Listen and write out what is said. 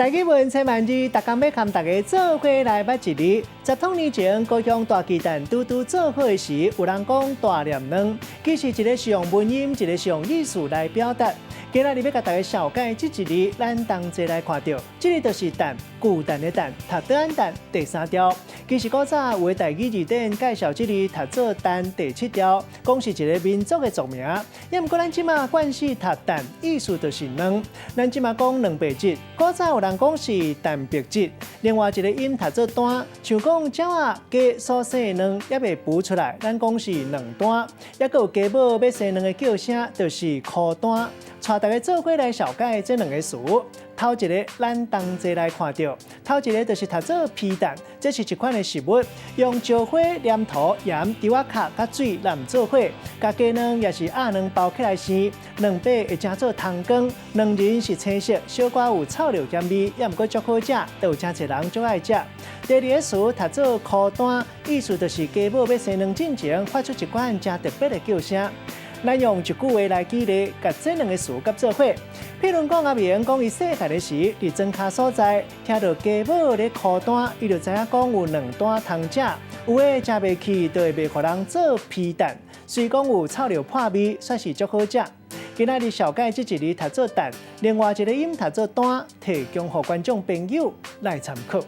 大家问千万字，大家要和大家做伙来捌一字。10多年前，高雄大鸡蛋拄做好的时，有人讲大念卵，其实一个是用文音，一个是用意思来表达。今仔日要甲大家小解这一字，咱同齐来看到，这个就是蛋，巨蛋的蛋，读倒安蛋第3条。其实古早有台语字典介绍这字读做蛋第7条，讲是一个民族的族名。也毋过咱即马惯势读蛋，意思就是卵。咱即马讲卵白质，古早有人讲是蛋白质。另外一个音读做单，像讲鸟啊鸡所生的卵也未孵出来，咱讲是卵单。也有鸡母要生卵的叫声，就是孵单。带大家做伙来小解这两个词。头一个，咱同齐来看到，头一个就是读做皮蛋，这是一款的食物，用石灰、黏土、盐、猪仔壳、甲水淋做伙，甲鸡卵也是鸭卵包起来生，卵白会蒸做汤羹，卵仁是青色，小可有臭料咸味，也毋过足好食，都有真侪人足爱食。第二个词读做孵蛋，意思就是鸡母要生卵之前发出一款真特别的叫声。咱用一句话来举例，甲这两个词合做伙。譬如讲阿明讲伊细汉的时，伫庄脚所在，听到鸡母咧孵蛋，伊就知影讲有两蛋通食。有诶食袂起，就会卖互人做皮蛋。虽讲有臭料破味，算是足好食。今仔日小解这一字读做蛋，另外一个音读做单，提供互观众朋友来参考。